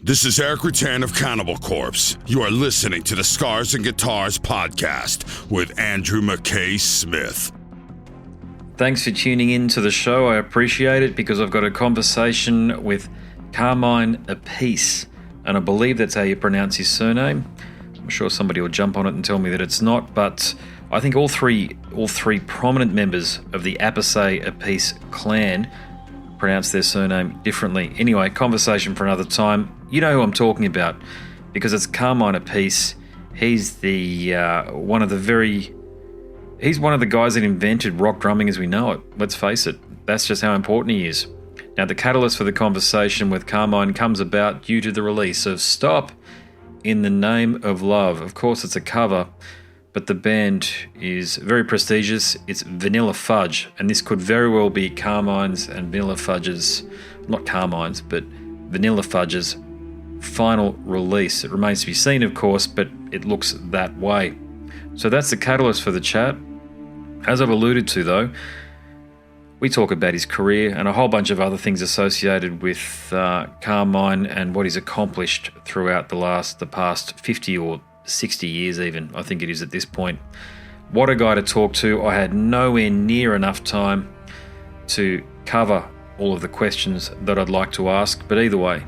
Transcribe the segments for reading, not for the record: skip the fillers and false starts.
This is Eric Rattan of Cannibal Corpse. You are listening to the Scars and Guitars podcast with Andrew McKay Smith. Thanks for tuning in to the show. I appreciate it because I've got a conversation with Carmine Appice, and I believe that's how you pronounce his surname. I'm sure somebody will jump on it and tell me that it's not, but I think all three prominent members of the Appice clan pronounce their surname differently. Anyway, conversation for another time. You know who I'm talking about because it's Carmine Appice. He's one of the guys that invented rock drumming as we know it. Let's face it, that's just how important he is. Now, the catalyst for the conversation with Carmine comes about due to the release of Stop in the Name of Love. Of course, it's a cover, but the band is very prestigious. It's Vanilla Fudge, and this could very well be Carmine's and Vanilla Fudge's, not Carmine's, but Vanilla Fudge's final release. It remains to be seen, of course, but it looks that way. So that's the catalyst for the chat. As I've alluded to, though, we talk about his career and a whole bunch of other things associated with Carmine and what he's accomplished throughout the past 50 or 60 years even, I think it is at this point. What a guy to talk to. I had nowhere near enough time to cover all of the questions that I'd like to ask, but either way,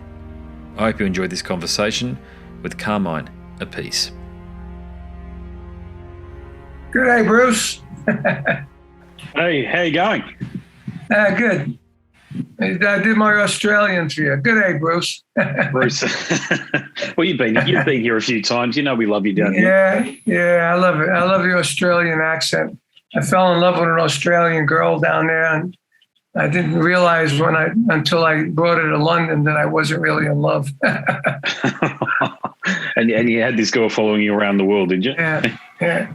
I hope you enjoyed this conversation with Carmine Appice. Good day, Bruce. Hey, how you going? Good. I did my Australian for you. Good day, Bruce. Bruce. Well, you've been here a few times. You know we love you down here. Yeah, I love it. I love the Australian accent. I fell in love with an Australian girl down there, and I didn't realize until I brought her to London that I wasn't really in love. And you had this girl following you around the world, did you? Yeah.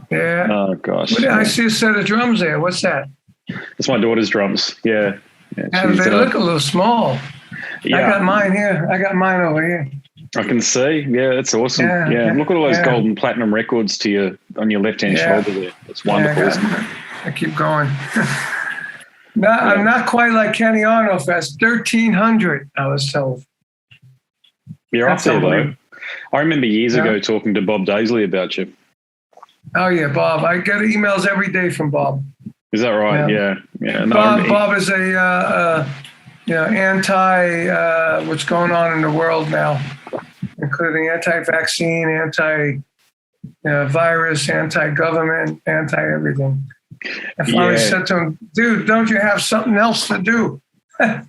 Oh gosh. I see a set of drums there. What's that? It's my daughter's drums. Yeah. They look a little small. Yeah. I got mine here. I got mine over here. I can see. Yeah, that's awesome. Yeah. Look at all those gold and platinum records on your left-hand shoulder there. It's wonderful. I keep going. I'm not quite like Kenny Arnold. That's 1,300, I was told. You're up there, though. I remember years ago talking to Bob Daisley about you. Oh, yeah, Bob. I get emails every day from Bob. Is that right? Yeah. No, Bob is anti what's going on in the world now, including anti-vaccine, anti-virus, anti-government, anti-everything. I finally said to him, dude, don't you have something else to do? I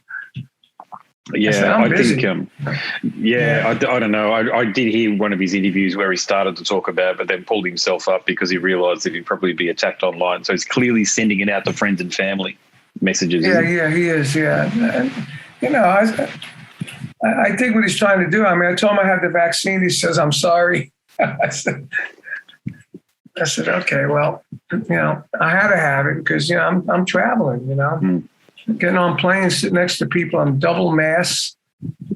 think, I don't know. I did hear one of his interviews where he started to talk about it, but then pulled himself up because he realised that he'd probably be attacked online. So he's clearly sending it out to friends and family messages. Yeah, he is. Yeah. And, I think what he's trying to do. I mean, I told him I had the vaccine. He says, I'm sorry. I said, okay, well, I had to have it because, I'm traveling, Getting on planes, sitting next to people on double masks.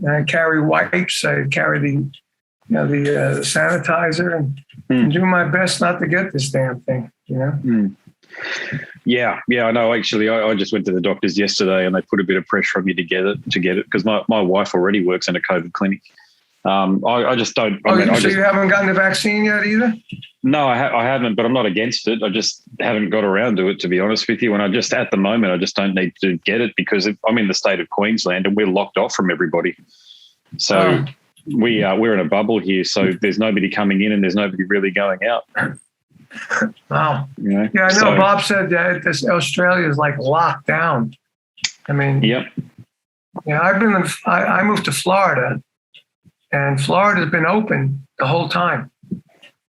I carry wipes. I carry the sanitizer and do my best not to get this damn thing. Yeah, I know. Actually, I just went to the doctors yesterday, and they put a bit of pressure on me to get it because my wife already works in a COVID clinic. I just don't. So you haven't gotten the vaccine yet either? No, I haven't, but I'm not against it. I just haven't got around to it, to be honest with you. And at the moment, I just don't need to get it because I'm in the state of Queensland and we're locked off from everybody. So we're in a bubble here. So there's nobody coming in and there's nobody really going out. Wow. Yeah, I know. Bob said that Australia is like locked down. I mean, yep. Yeah, I moved to Florida. And Florida's been open the whole time.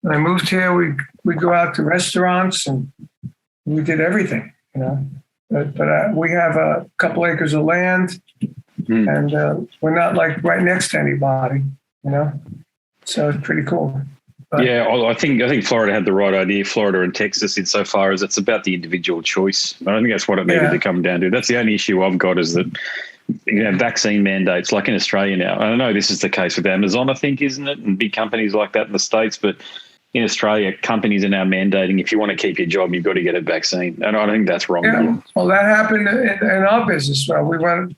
When I moved here, we go out to restaurants and we did everything, But we have a couple acres of land, and we're not like right next to anybody, So it's pretty cool. But, I think Florida had the right idea. Florida and Texas, insofar as it's about the individual choice. I don't think that's what it needed to come down to. That's the only issue I've got is that. Vaccine mandates, like in Australia now. I know this is the case with Amazon, I think, isn't it? And big companies like that in the States. But in Australia, companies are now mandating if you want to keep your job, you've got to get a vaccine. And I think that's wrong. Yeah. Well, that happened in our business. Well, we went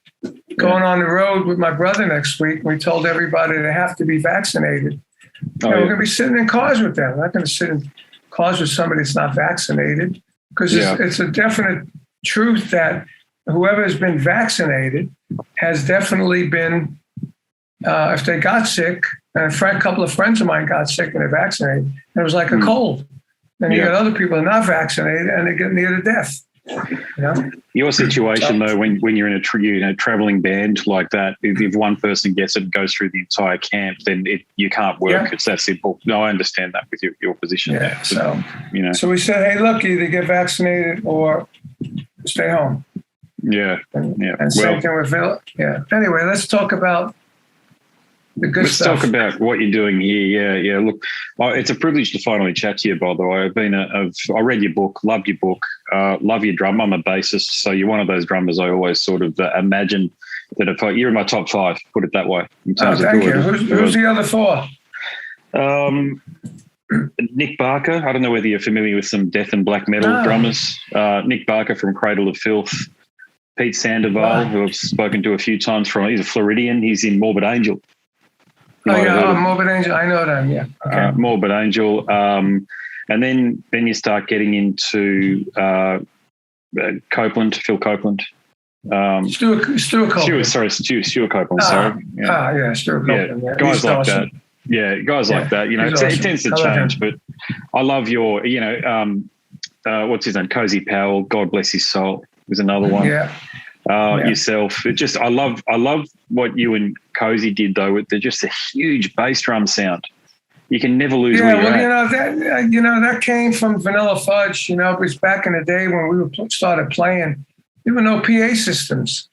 going on the road with my brother next week. We told everybody they have to be vaccinated. We're going to be sitting in cars with them. We're not going to sit in cars with somebody that's not vaccinated, because it's a definite truth that whoever has been vaccinated has definitely been, if they got sick, and a couple of friends of mine got sick and they're vaccinated, and it was like a cold. And you got other people that are not vaccinated and they get near to death. Your situation, though, when you're in a traveling band like that, if one person gets it and goes through the entire camp, then you can't work. Yeah. It's that simple. No, I understand that with your position. Yeah. So we said, hey, look, either get vaccinated or stay home. Yeah. And same thing with Phil. Yeah. Anyway, let's talk about the good stuff. Let's talk about what you're doing here. Yeah. Look, it's a privilege to finally chat to you, by the way. I read your book, loved your book, love your drum. I'm a bassist, so you're one of those drummers I always sort of imagine that if you're in my top 5, put it that way. In terms thank you. Who's the other 4? Nick Barker. I don't know whether you're familiar with some death and black metal drummers. Nick Barker from Cradle of Filth. Pete Sandoval, who I've spoken to a few times he's a Floridian. He's in Morbid Angel. Morbid Angel. I know them. Yeah. Okay. Morbid Angel. And then you start getting into Copeland, Phil Copeland. Stuart Copeland. Stuart Copeland. Stuart Copeland. Yeah, guys like that. Yeah, guys like that. It tends to change, but I love your. What's his name? Cozy Powell. God bless his soul. Was another one. Yeah. Yourself. I love what you and Cozy did though. With just a huge bass drum sound. You can never lose. Yeah, that came from Vanilla Fudge. Because back in the day when we started playing, there were no PA systems.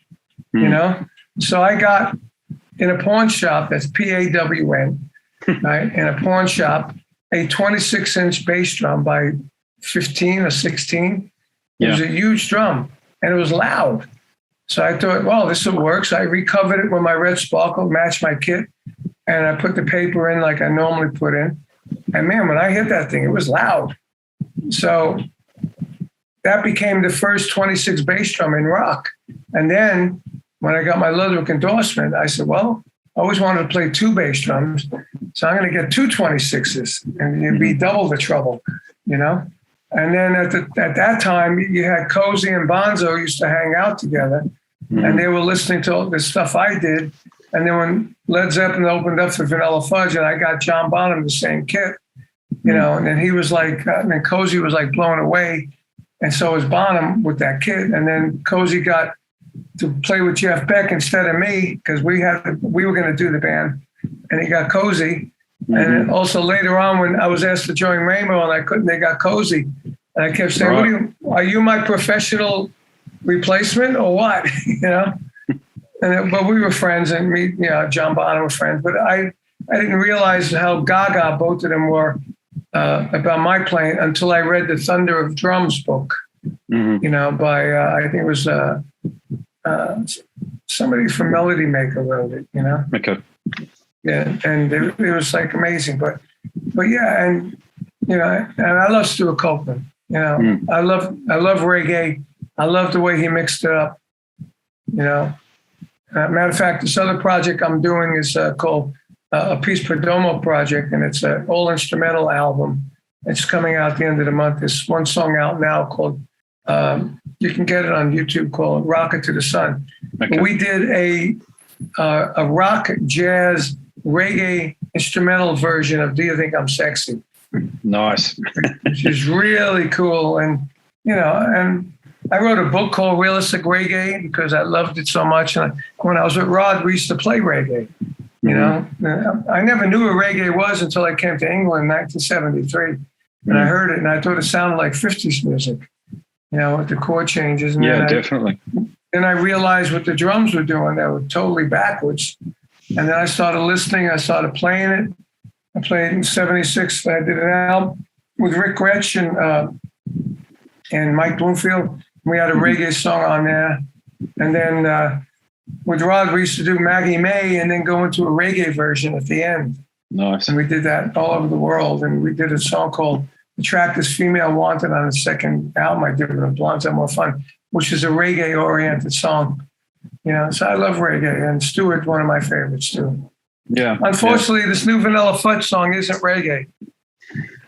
So I got in a pawn shop. That's PAWN, right? In a pawn shop, a 26-inch bass drum by 15 or 16. It was a huge drum, and it was loud. So I thought, well, this will work. So I recovered it with my red sparkle, matched my kit, and I put the paper in like I normally put in. And man, when I hit that thing, it was loud. So that became the first 26 bass drum in rock. And then when I got my Ludwig endorsement, I said, well, I always wanted to play 2 bass drums. So I'm going to get 2 26s and it'd be double the trouble, And then at that time, you had Cozy and Bonzo used to hang out together, and they were listening to all the stuff I did. And then when Led Zeppelin opened up for Vanilla Fudge, and I got John Bonham the same kit, and then he was like, and then Cozy was like blown away, and so was Bonham with that kit. And then Cozy got to play with Jeff Beck instead of me because we were going to do the band, and he got Cozy. And then also later on, when I was asked to join Rainbow and I couldn't, they got Cozy. And I kept saying, are you my professional replacement or what? But we were friends, and me, John Bonham were friends. But I didn't realize how gaga both of them were about my playing until I read the Thunder of Drums book, by, I think it was somebody from Melody Maker wrote it, Okay. Yeah, and it was like amazing, but yeah, and and I love Stuart Copeland. I love reggae. I love the way he mixed it up. Matter of fact, this other project I'm doing is called Appice Perdomo project, and it's an all instrumental album. It's coming out at the end of the month. There's one song out now called you can get it on YouTube called "Rocket to the Sun." Okay. We did a rock jazz reggae instrumental version of "Do You Think I'm Sexy?" Nice. Which is really cool. And, and I wrote a book called Realistic Reggae because I loved it so much. And when I was with Rod, we used to play reggae. I never knew what reggae was until I came to England in 1973. And I heard it and I thought it sounded like 50s music, with the chord changes. And definitely. Then I realized what the drums were doing. They were totally backwards. And then I started listening. I started playing it. I played in 76. I did an album with Rick Gretsch and Mike Bloomfield. We had a reggae song on there. And then with Rod, we used to do Maggie May and then go into a reggae version at the end. Nice. And we did that all over the world. And we did a song called The Track Is Female Wanted on the second album I did with the Blondes Have More Fun, which is a reggae-oriented song. So I love reggae, and Stewart, one of my favorites too. Yeah. Unfortunately, this new Vanilla Fudge song isn't reggae.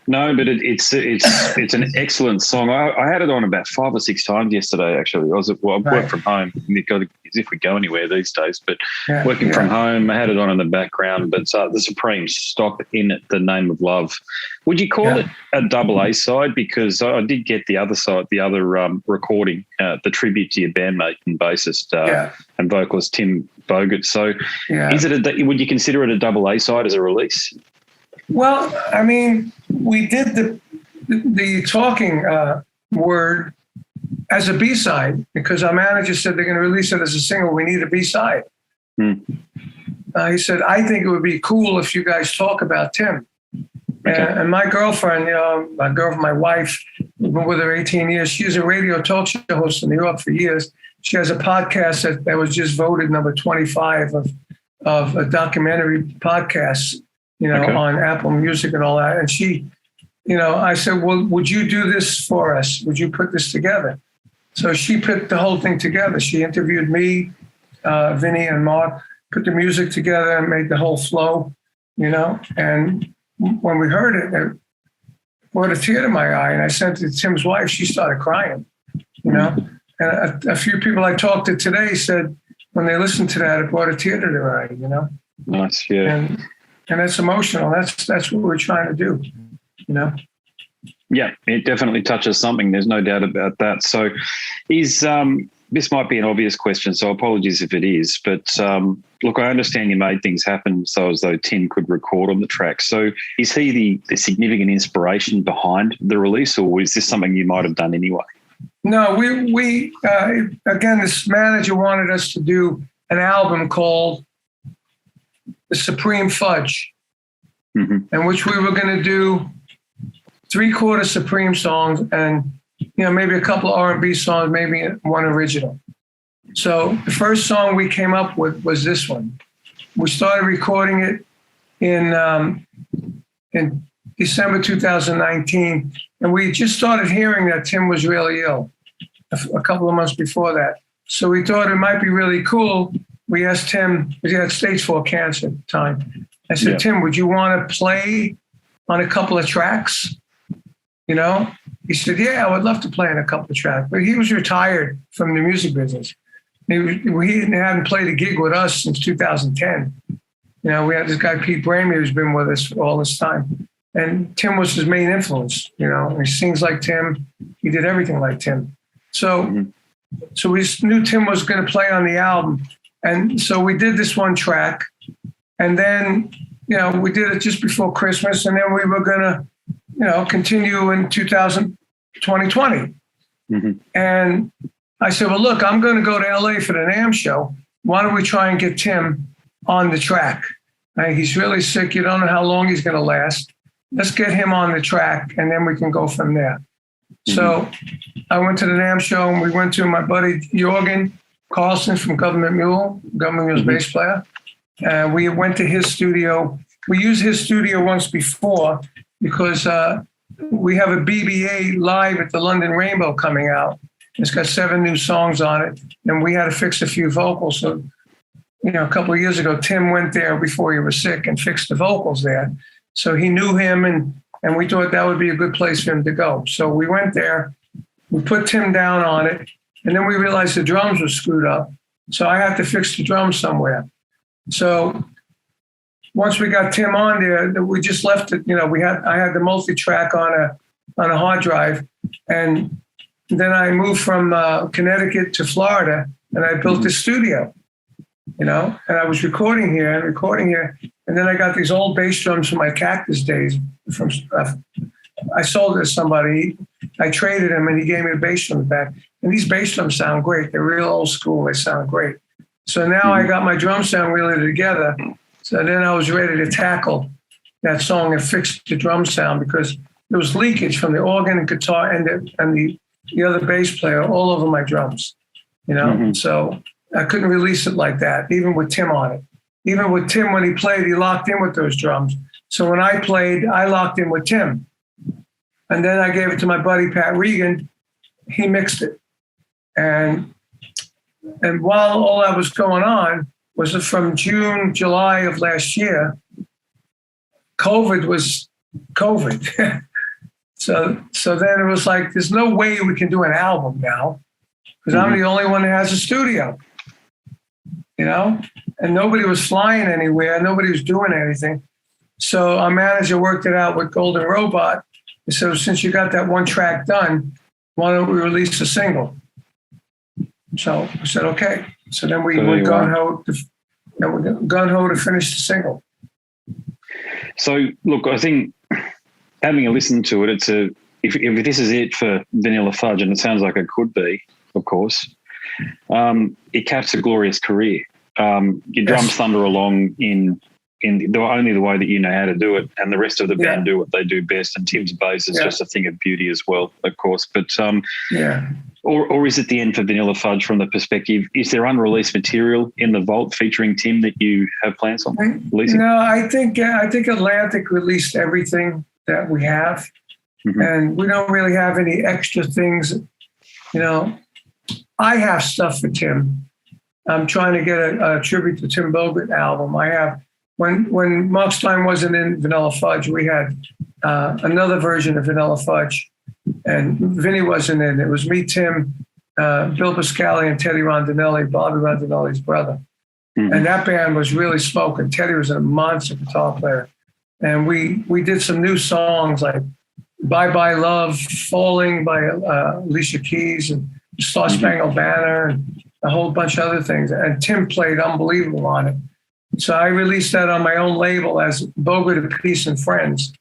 No, but it's an excellent song. I had it on about 5 or 6 times yesterday. Actually, I work from home. As if we go anywhere these days, but working from home, I had it on in the background. But the Supreme, Stop in the Name of Love. Would you call it a double A side? Because I did get the other side, the other recording, the tribute to your bandmate and bassist and vocalist Tim Bogart. So, is it would you consider it a double A side as a release? Well, I mean, we did the talking word as a B-side because our manager said they're going to release it as a single. We need a B-side. He said, I think it would be cool if you guys talk about Tim. Okay. And my girlfriend, my wife, I've been with her 18 years. She's a radio talk show host in New York for years. She has a podcast that was just voted number 25 of a documentary podcast. On Apple Music and all that. And she, I said, well, would you do this for us? Would you put this together? So she put the whole thing together. She interviewed me, Vinny and Mark, put the music together and made the whole flow, And when we heard it, it brought a tear to my eye. And I sent it to Tim's wife. She started crying, And a few people I talked to today said when they listened to that, it brought a tear to their eye, Nice, yeah. And that's emotional. That's what we're trying to do, Yeah, it definitely touches something. There's no doubt about that. So this might be an obvious question, so apologies if it is. But look, I understand you made things happen so as though Tim could record on the track. So is he the significant inspiration behind the release, or is this something you might have done anyway? No, we again, this manager wanted us to do an album called The Supreme Fudge, in which we were going to do 3/4 Supreme songs and maybe a couple of R&B songs, maybe one original. So the first song we came up with was this one. We started recording it in December 2019, and we just started hearing that Tim was really ill a couple of months before that. So we thought it might be really cool. We asked Tim, he had stage 4 cancer at the time. I said, Tim, would you want to play on a couple of tracks? He said, yeah, I would love to play on a couple of tracks. But he was retired from the music business. He hadn't played a gig with us since 2010. We had this guy, Pete Bramey, who's been with us all this time. And Tim was his main influence. He sings like Tim. He did everything like Tim. So we knew Tim was going to play on the album. And so we did this one track, and then, we did it just before Christmas, and then we were going to, continue in 2020. And I said, well, look, I'm going to go to LA for the NAMM show. Why don't we try and get Tim on the track? He's really sick. You don't know how long he's going to last. Let's get him on the track, and then we can go from there. So I went to the NAMM show, and we went to my buddy Jorgen Carlson from Government Mule bass player. And we went to his studio. We used his studio once before because we have a BBA live at the London Rainbow coming out. It's got 7 new songs on it, and we had to fix a few vocals. So, a couple of years ago, Tim went there before he was sick and fixed the vocals there. So he knew him, and we thought that would be a good place for him to go. So we went there, we put Tim down on it, and then we realized the drums were screwed up. So I had to fix the drums somewhere. So once we got Tim on there, we just left it. I had the multi-track on a hard drive, and then I moved from Connecticut to Florida, and I built a studio. And I was recording here, and then I got these old bass drums from my Cactus days. I sold it to somebody. I traded him, and he gave me a bass drum back. And these bass drums sound great. They're real old school. They sound great. So now I got my drum sound really together. So then I was ready to tackle that song and fix the drum sound because there was leakage from the organ and guitar and the other bass player all over my drums. So I couldn't release it like that, even with Tim on it. Even with Tim, when he played, he locked in with those drums. So when I played, I locked in with Tim. And then I gave it to my buddy, Pat Regan. He mixed it. And, And while all that was going on, was from June, July of last year, COVID was COVID. So then it was like, there's no way we can do an album now because I'm the only one that has a studio, you know, and nobody was flying anywhere. Nobody was doing anything. So our manager worked it out with Golden Robot. So since you got that one track done, why don't we release a single? So I said, okay. So then we went gung-ho to finish the single. So look, I think having a listen to it, if this is it for Vanilla Fudge, and it sounds like it could be, of course, it caps a glorious career. Your drums thunder along in only the way that you know how to do it, and the rest of the band do what they do best. And Tim's bass is just a thing of beauty as well, of course. But or is it the end for Vanilla Fudge from the perspective? Is there unreleased material in the vault featuring Tim that you have plans on releasing? No, I think Atlantic released everything that we have, and we don't really have any extra things. You know, I have stuff for Tim. I'm trying to get a tribute to Tim Bogart album. I have. When Mark Stein wasn't in Vanilla Fudge, we had another version of Vanilla Fudge, and Vinny wasn't in. It was me, Tim, Bill Pascali, and Teddy Rondinelli, Bobby Rondinelli's brother. And that band was really smoking. Teddy was a monster guitar player. And we did some new songs like Bye Bye Love, Falling by Alicia Keys, and Star Spangled Banner, and a whole bunch of other things. And Tim played unbelievable on it. So I released that on my own label as Bogart, Appice, and Friends.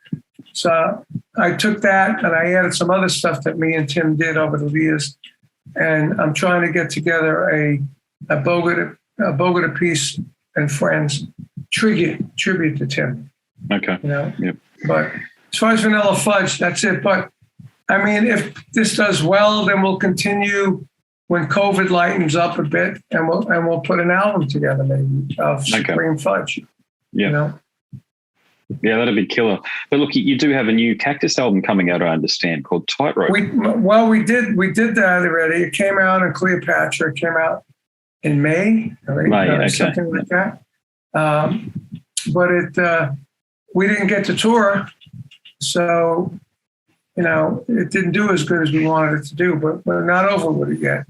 So I took that and I added some other stuff that me and Tim did over the years. And I'm trying to get together a Bogart, Appice, and Friends tribute to Tim. Okay. You know? Yep. But as far as Vanilla Fudge, that's it. But I mean, if this does well, then we'll continue when COVID lightens up a bit, and we'll put an album together maybe of Supreme Fudge. Yeah. You know? Yeah, that'd be killer. But look, you do have a new Cactus album coming out, I understand, called Tightrope. We did that already. It came out in Cleopatra. It came out in May, something like that. But we didn't get to tour, so you know it didn't do as good as we wanted it to do. But we're not over with it yet.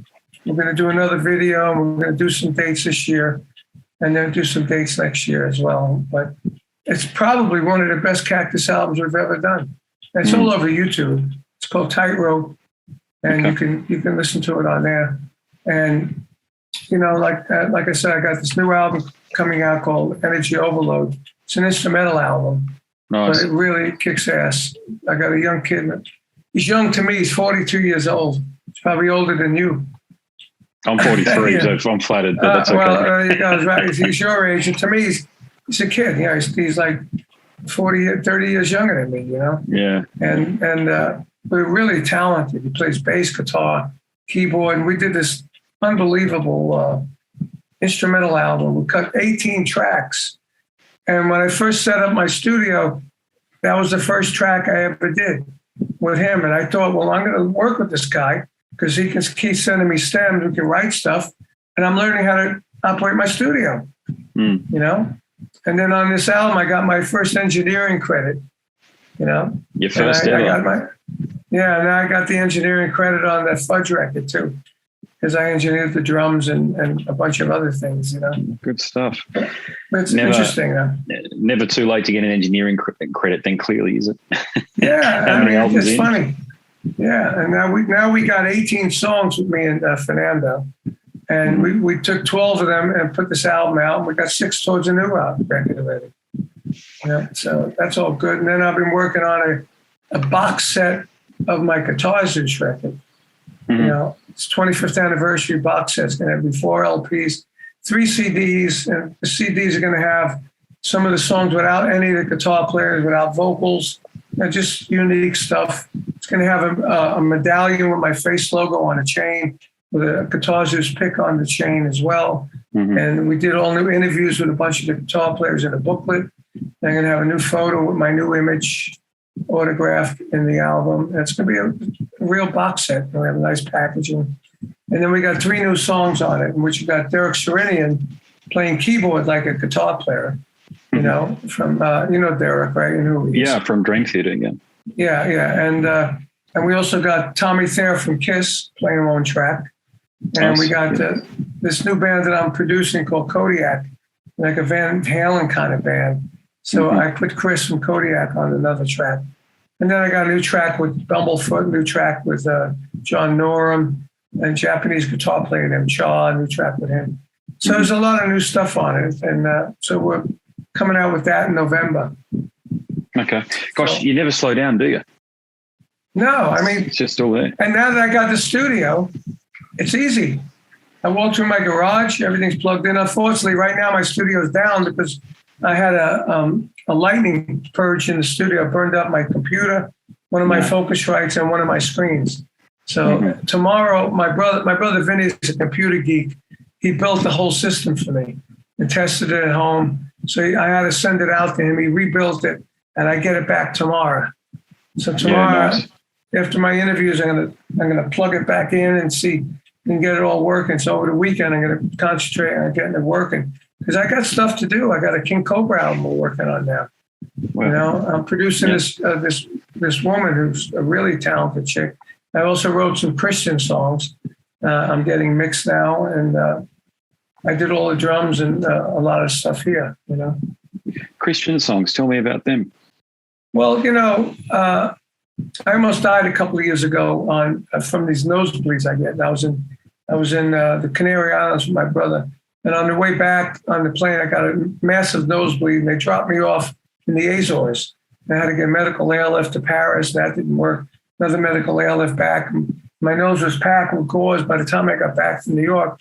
We're going to do another video, and we're going to do some dates this year, and then do some dates next year as well. But it's probably one of the best Cactus albums we've ever done. And it's all over YouTube. It's called Tightrope, and you can listen to it on there. And you know, like I said, I got this new album coming out called Energy Overload. It's an instrumental album, but it really kicks ass. I got a young kid. He's young to me. He's 42 years old. He's probably older than you. I'm 43, so I'm flattered, but that's okay. Well, he's your age, and to me, he's a kid. You know, he's like 30 years younger than me. You know. Yeah. And we're really talented. He plays bass, guitar, keyboard, and we did this unbelievable instrumental album. We cut 18 tracks, and when I first set up my studio, that was the first track I ever did with him. And I thought, well, I'm going to work with this guy because he can keep sending me stems. We can write stuff, and I'm learning how to operate my studio. You know. And then on this album, I got my first engineering credit. You know, your first ever. And I got the engineering credit on that Fudge record too, because I engineered the drums and a bunch of other things. You know, good stuff. But it's interesting. Never too late to get an engineering credit. Then clearly, is it? Yeah, I mean, it's funny. Yeah, and now we got 18 songs with me and Fernando. And we took 12 of them and put this album out, and we got 6 towards a new record already. Yeah, so that's all good. And then I've been working on a box set of my Guitar Zeus record. You know, it's 25th anniversary box set. It's going to be 4 LPs, 3 CDs, and the CDs are going to have some of the songs without any of the guitar players, without vocals, just unique stuff. It's going to have a medallion with my face logo on a chain, with a Guitar Zeus pick on the chain as well. And we did all new interviews with a bunch of the guitar players in a booklet. I'm going to have a new photo with my new image autographed in the album. And it's going to be a real box set. We have a nice packaging. And then we got 3 new songs on it, in which you got Derek Sherinian playing keyboard like a guitar player, you know, from, Derek, right? You know who he is. Yeah, from Dream Theater, yeah. Yeah. And we also got Tommy Thayer from Kiss playing him on track. And we got this new band that I'm producing called Kodiak, like a Van Halen kind of band. So I put Chris from Kodiak on another track. And then I got a new track with Bumblefoot, new track with John Norum, and Japanese guitar player named Cha, new track with him. So there's a lot of new stuff on it. And so we're coming out with that in November. Okay. Gosh, you never slow down, do you? No, I mean, it's just all there. And now that I got the studio, it's easy. I walk through my garage, everything's plugged in. Unfortunately, right now my studio is down because I had a lightning purge in the studio, burned up my computer, one of my Focusrites, and one of my screens. So tomorrow, my brother Vinny is a computer geek. He built the whole system for me and tested it at home. So I had to send it out to him. He rebuilt it, and I get it back tomorrow. So tomorrow, after my interviews, I'm gonna plug it back in and see and get it all working. So over the weekend, I'm gonna concentrate on getting it working because I got stuff to do. I got a King Cobra album we're working on now. Wow. You know, I'm producing this woman who's a really talented chick. I also wrote some Christian songs. I'm getting mixed now, and I did all the drums and a lot of stuff here. You know, Christian songs. Tell me about them. Well, you know, I almost died a couple of years ago from these nosebleeds I get. I was in the Canary Islands with my brother, and on the way back on the plane, I got a massive nosebleed, and they dropped me off in the Azores. I had to get medical airlift to Paris. That didn't work. Another medical airlift back. My nose was packed with gauze. By the time I got back to New York,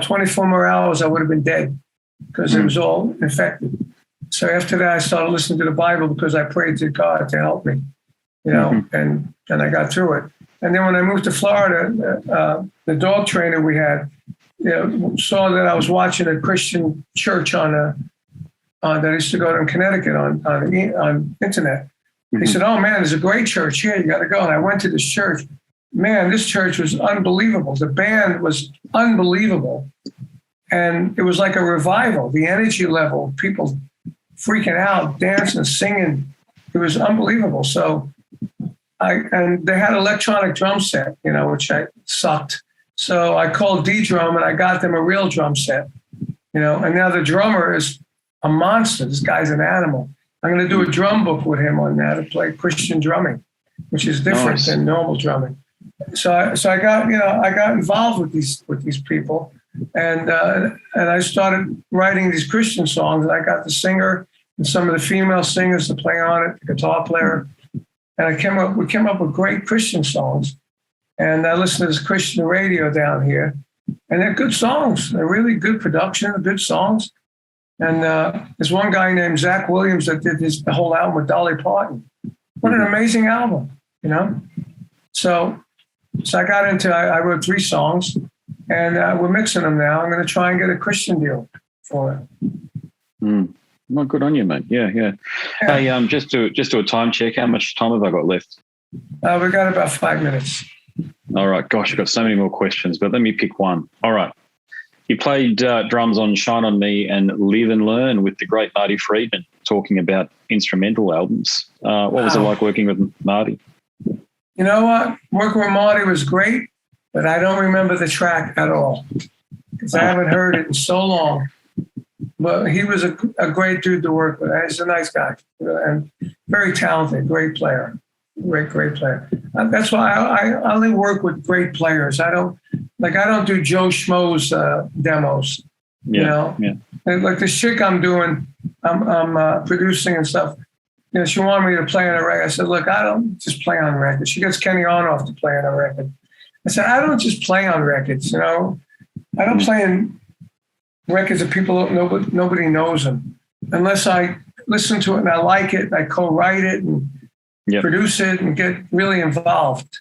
24 more hours, I would have been dead because it was all infected. So after that, I started listening to the Bible because I prayed to God to help me, you know, and I got through it. And then when I moved to Florida, the dog trainer we had, you know, saw that I was watching a Christian church on that I used to go to in Connecticut on internet. He said, "Oh man, there's a great church here. You got to go." And I went to this church. Man, this church was unbelievable. The band was unbelievable, and it was like a revival. The energy level, people freaking out, dancing, singing. It was unbelievable. So and they had an electronic drum set, you know, which I sucked. So I called D-Drum and I got them a real drum set, you know, and now the drummer is a monster. This guy's an animal. I'm going to do a drum book with him on how to play Christian drumming, which is different than normal drumming. So I got involved with these people, and I started writing these Christian songs. And I got the singer and some of the female singers to play on it, the guitar player, and we came up with great Christian songs. And I listened to this Christian radio down here, and they're good songs. They're really good production, good songs. And there's one guy named Zach Williams that did the whole album with Dolly Parton. What an amazing album, you know? So I got into, I wrote 3 songs, and we're mixing them now. I'm going to try and get a Christian deal for it. Well, good on you, mate. Yeah. Hey, just do a time check. How much time have I got left? We got about 5 minutes. All right. Gosh, I've got so many more questions, but let me pick one. All right. You played drums on Shine On Me and Live and Learn with the great Marty Friedman, talking about instrumental albums. What was it like working with Marty? You know what? Working with Marty was great, but I don't remember the track at all because I haven't heard it in so long. But he was a great dude to work with. He's a nice guy and very talented, great player. Great player. That's why I only work with great players. I don't do Joe Schmo's demos. You know, and like this chick I'm producing and stuff. You know, she wanted me to play on a record. I said, "Look, I don't just play on records." She gets Kenny Arnoff to play on a record. I said, "I don't just play on records. You know, I don't play in records that nobody knows them unless I listen to it and I like it. And I co-write it and produce it and get really involved."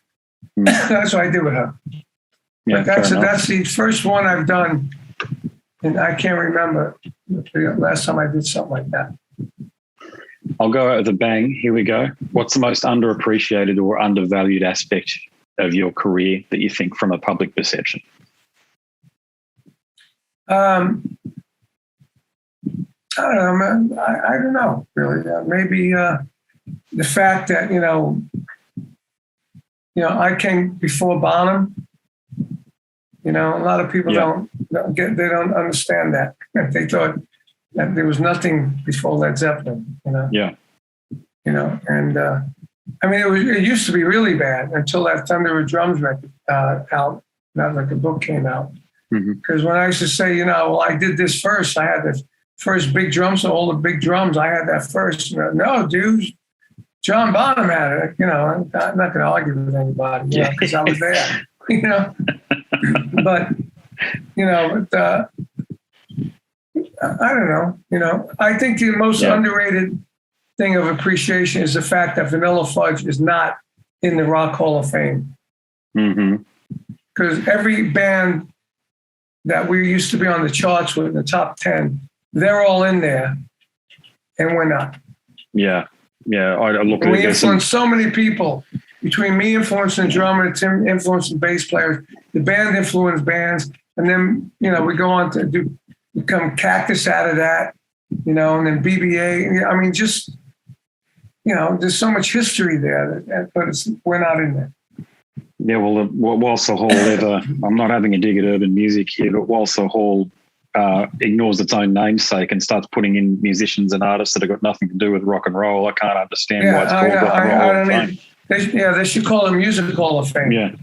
That's what I did with her. But that's the first one I've done, and I can't remember the last time I did something like that. I'll go out with a bang. Here we go. What's the most underappreciated or undervalued aspect of your career that you think from a public perception? I don't know, man. I don't know, really. Maybe the fact that, I came before Bonham. A lot of people don't understand that. They thought that there was nothing before Led Zeppelin, Yeah. And it used to be really bad until that Thunder of Drums record out, not like a book came out. Because when I used to say, I did this first, I had the first big drum, so all the big drums, I had that first. No, dude, John Bonham had it. I'm not going to argue with anybody, because I was there, But, I don't know, I think the most underrated thing of appreciation is the fact that Vanilla Fudge is not in the Rock Hall of Fame. Because every band that we used to be on the charts with in the top 10, they're all in there, and we're not. Yeah. I look at we influenced so many people. Between me influencing the drummer, Tim influencing bass players, the band influenced bands, and then we go on to become Cactus out of that, and then BBA. There's so much history there, but we're not in there. Yeah, well, whilst the Hall I'm not having a dig at urban music here, but whilst the Hall ignores its own namesake and starts putting in musicians and artists that have got nothing to do with rock and roll, I can't understand why it's called Rock and Roll Hall of Fame. They should call it Music Hall of Fame. Yeah,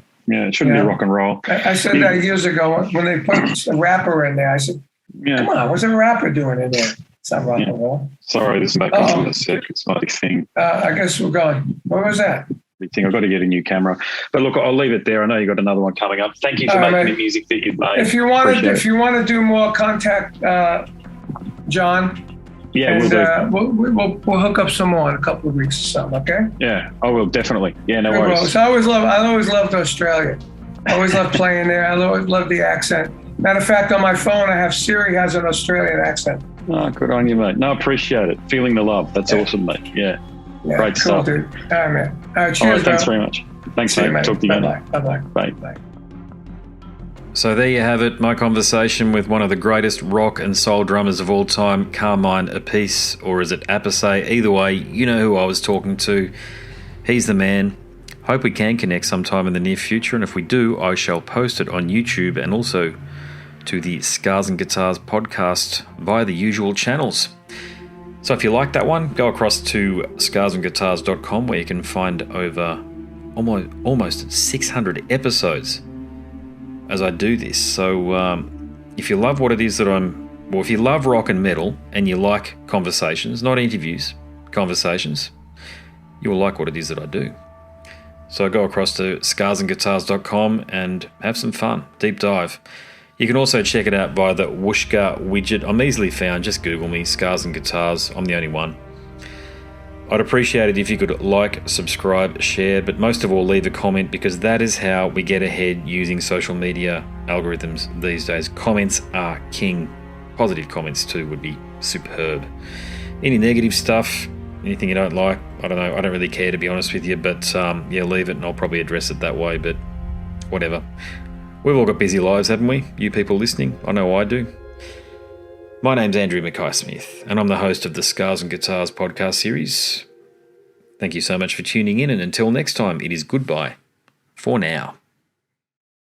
it shouldn't be rock and roll. I said that years ago when they put a rapper in there. I said, come on, what's a rapper doing in there? It's not rock and roll. Sorry, this is back on the set. It's not a thing. I guess we're going. What was that? Thing. I've got to get a new camera. But look, I'll leave it there. I know you got another one coming up. Thank you for making the music that you've made. If you want to do more, contact John. Yeah, and we'll hook up some more in a couple of weeks or something. Okay. Yeah, I will definitely. Yeah, no worries. So I always loved Australia. I always loved playing there. I always loved the accent. Matter of fact, on my phone, I have Siri has an Australian accent. Oh, good on you, mate. No, I appreciate it. Feeling the love. That's awesome, mate. Yeah. Great cool, stuff. Dude. All right, man. All right, cheers, all right, thanks very much. Thanks, mate. Talk to you again. Bye-bye. Bye. So there you have it, my conversation with one of the greatest rock and soul drummers of all time, Carmine Appice, or is it Appice? Either way, you know who I was talking to. He's the man. Hope we can connect sometime in the near future, and if we do, I shall post it on YouTube and also to the Scars and Guitars podcast via the usual channels. So if you like that one, go across to scarsandguitars.com where you can find over almost 600 episodes as I do this. So if you love what it is that if you love rock and metal and you like conversations, not interviews, conversations, you will like what it is that I do. So go across to scarsandguitars.com and have some fun, deep dive. You can also check it out via the Whooshka widget. I'm easily found. Just Google me, Scars and Guitars. I'm the only one. I'd appreciate it if you could like, subscribe, share, but most of all, leave a comment because that is how we get ahead using social media algorithms these days. Comments are king. Positive comments too would be superb. Any negative stuff, anything you don't like, I don't know. I don't really care, to be honest with you, but leave it and I'll probably address it that way, but whatever. We've all got busy lives, haven't we? You people listening, I know I do. My name's Andrew Mackay-Smith, and I'm the host of the Scars and Guitars podcast series. Thank you so much for tuning in, and until next time, it is goodbye for now.